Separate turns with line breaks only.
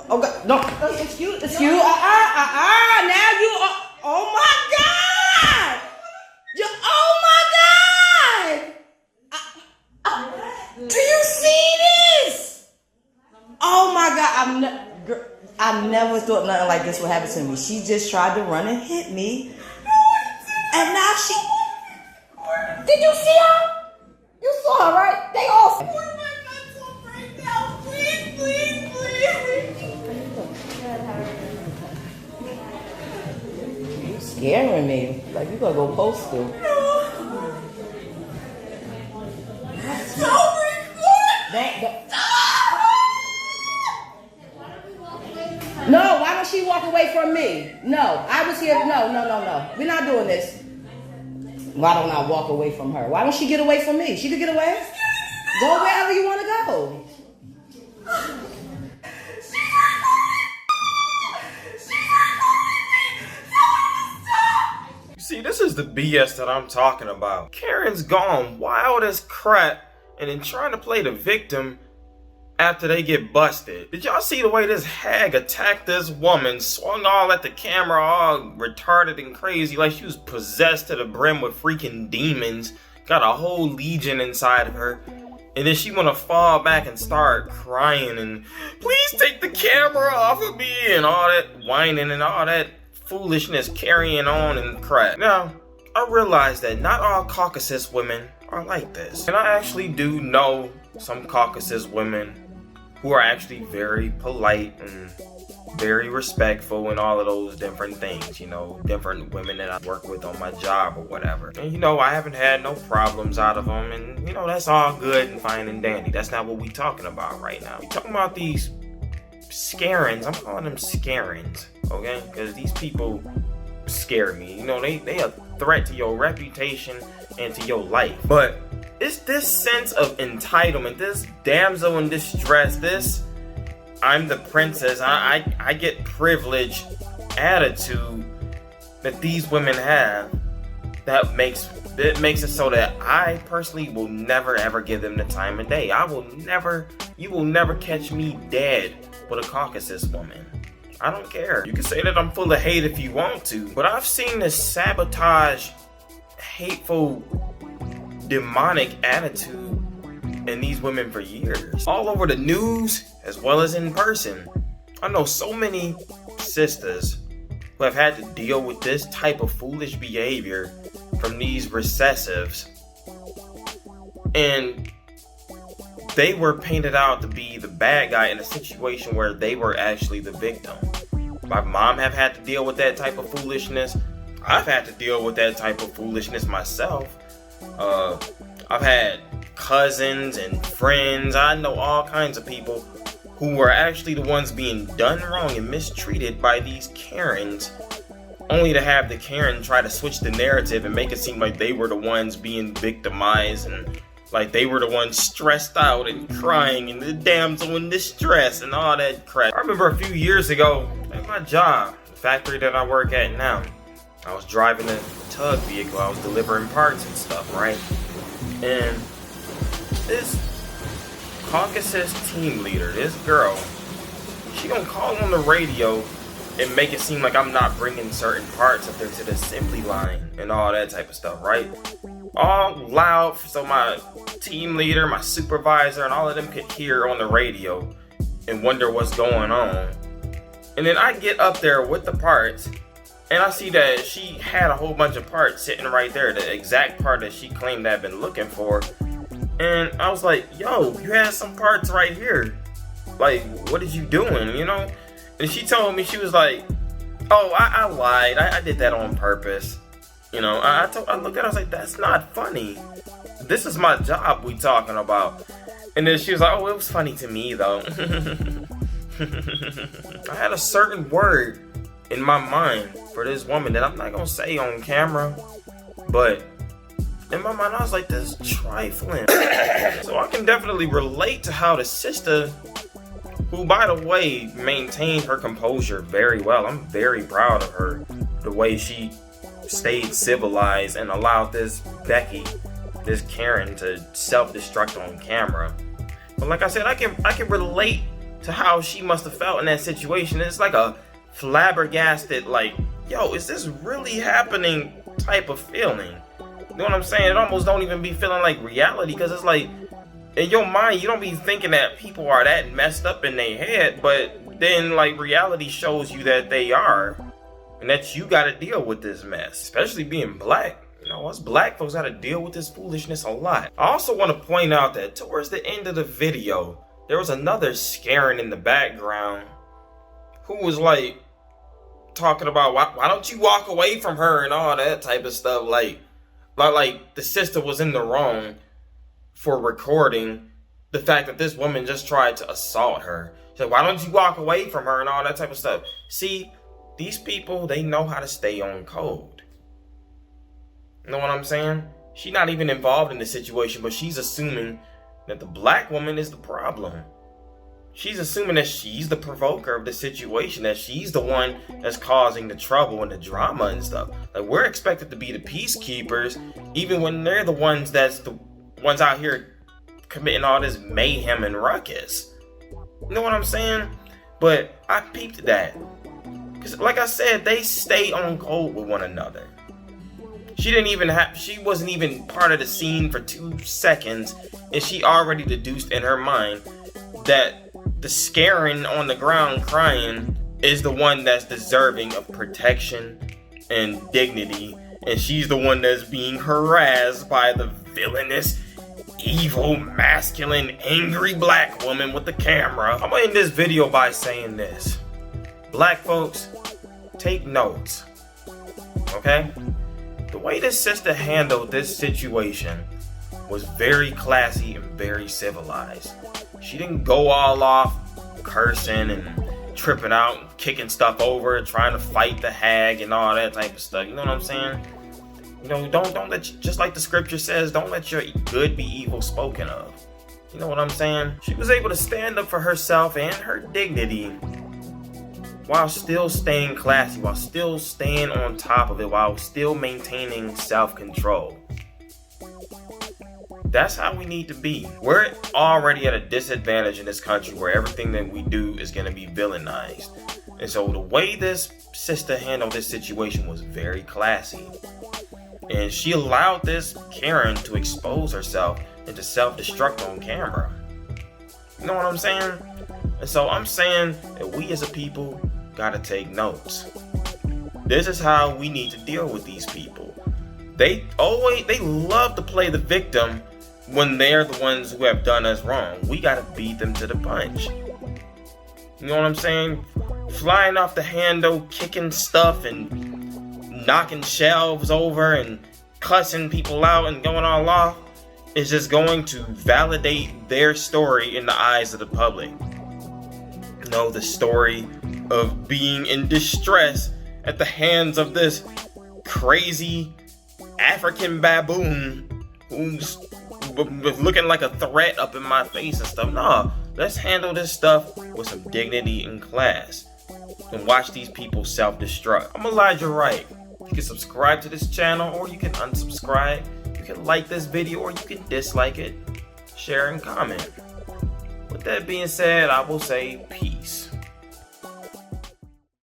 Oh God, no, excuse, now you are, oh my God! Oh my God! Do you see this? Oh my God, I never thought nothing like this would happen to me. She just tried to run and hit me. And now she, did you see her? You saw her, right? They all. You scaring me. Like you gonna go postal. No, why don't she walk away from me? No, I was here. No. We're not doing this. Why don't I walk away from her? Why don't she get away from me? She could get away. Go wherever you want to go.
See, this is the BS that I'm talking about. Karen's gone wild as crap and then trying to play the victim after they get busted. Did y'all see the way this hag attacked this woman, swung all at the camera, all retarded and crazy, like she was possessed to the brim with freaking demons, got a whole legion inside of her, and then she wanna fall back and start crying and please take the camera off of me and all that whining and all that foolishness carrying on and crap. Now, I realize that not all Caucasus women are like this, and I actually do know some Caucasus women who are actually very polite and very respectful and all of those different things, you know, different women that I work with on my job or whatever. And you know, I haven't had no problems out of them, and you know, that's all good and fine and dandy. That's not what we talking about right now. We talking about these scarens. I'm calling them scarens, okay? Because these people scare me. You know, they a threat to your reputation and to your life. But it's this sense of entitlement, this damsel in distress, this I'm the princess, I get privilege attitude that these women have that makes it so that I personally will never ever give them the time of day. You will never catch me dead with a Caucasus woman. I don't care. You can say that I'm full of hate if you want to, but I've seen this sabotage, hateful, demonic attitude in these women for years. All over the news as well as in person. I know so many sisters who have had to deal with this type of foolish behavior from these recessives, and they were painted out to be the bad guy in a situation where they were actually the victim. My mom have had to deal with that type of foolishness. I've had to deal with that type of foolishness myself. I've had cousins and friends. I know all kinds of people who were actually the ones being done wrong and mistreated by these Karens, only to have the Karen try to switch the narrative and make it seem like they were the ones being victimized and like they were the ones stressed out and crying and the damsel in distress and all that crap. I remember a few years ago at my job, the factory that I work at now, I was driving a tug vehicle. I was delivering parts and stuff, right? And this Caucasus team leader, this girl, she gonna call on the radio and make it seem like I'm not bringing certain parts up there to the assembly line and all that type of stuff, right? All loud so my team leader, my supervisor, and all of them could hear on the radio and wonder what's going on. And then I get up there with the parts and I see that she had a whole bunch of parts sitting right there, the exact part that she claimed I'd been looking for. And I was like, yo, you had some parts right here. Like, what is you doing, you know? And she told me, she was like, oh, I lied. I did that on purpose. You know, I looked at her, I was like, that's not funny. This is my job we talking about. And then she was like, oh, it was funny to me, though. I had a certain word in my mind for this woman that I'm not going to say on camera. But in my mind, I was like, this is trifling. So I can definitely relate to how the sister, who, by the way, maintained her composure very well. I'm very proud of her. The way she stayed civilized and allowed this Becky, this Karen, to self-destruct on camera. But like I said, I can relate to how she must have felt in that situation. It's like a flabbergasted, like, yo, is this really happening type of feeling. You know what I'm saying? It almost don't even be feeling like reality, because it's like, in your mind, you don't be thinking that people are that messed up in their head, but then like reality shows you that they are, and that you gotta deal with this mess, especially being black. You know, us black folks gotta deal with this foolishness a lot. I also want to point out that towards the end of the video, there was another Karen in the background who was like talking about why don't you walk away from her and all that type of stuff. Like the sister was in the wrong for recording the fact that this woman just tried to assault her. She's like, why don't you walk away from her and all that type of stuff. See, these people, they know how to stay on code. You know what I'm saying? She's not even involved in the situation, but she's assuming that the black woman is the problem. She's assuming that she's the provoker of the situation, that she's the one that's causing the trouble and the drama and stuff. Like, we're expected to be the peacekeepers, even when they're the ones that's the ones out here committing all this mayhem and ruckus. You know what I'm saying? But I peeped that. Because like I said, they stay on code with one another. She wasn't even part of the scene for 2 seconds, and she already deduced in her mind that the scaring on the ground crying is the one that's deserving of protection and dignity, and she's the one that's being harassed by the villainous, evil, masculine, angry black woman with the camera. I'm gonna end this video by saying this. Black folks, take notes, okay? The way this sister handled this situation was very classy and very civilized. She didn't go all off cursing and tripping out and kicking stuff over, trying to fight the hag and all that type of stuff. You know what I'm saying? You know, don't let, just like the scripture says, don't let your good be evil spoken of. You know what I'm saying? She was able to stand up for herself and her dignity while still staying classy, while still staying on top of it, while still maintaining self-control. That's how we need to be. We're already at a disadvantage in this country where everything that we do is going to be villainized. And so the way this sister handled this situation was very classy. And she allowed this Karen to expose herself and to self-destruct on camera. You know what I'm saying? And so I'm saying that we as a people gotta take notes. This is how we need to deal with these people. They love to play the victim when they're the ones who have done us wrong. We gotta beat them to the punch. You know what I'm saying? Flying off the handle, kicking stuff and knocking shelves over and cussing people out and going all off is just going to validate their story in the eyes of the public. You know, the story of being in distress at the hands of this crazy African baboon who's looking like a threat up in my face and stuff. No, let's handle this stuff with some dignity and class and watch these people self-destruct. I'm Elijah Wright. You can subscribe to this channel or you can unsubscribe. You can like this video or you can dislike it, share and comment. With that being said, I will say peace.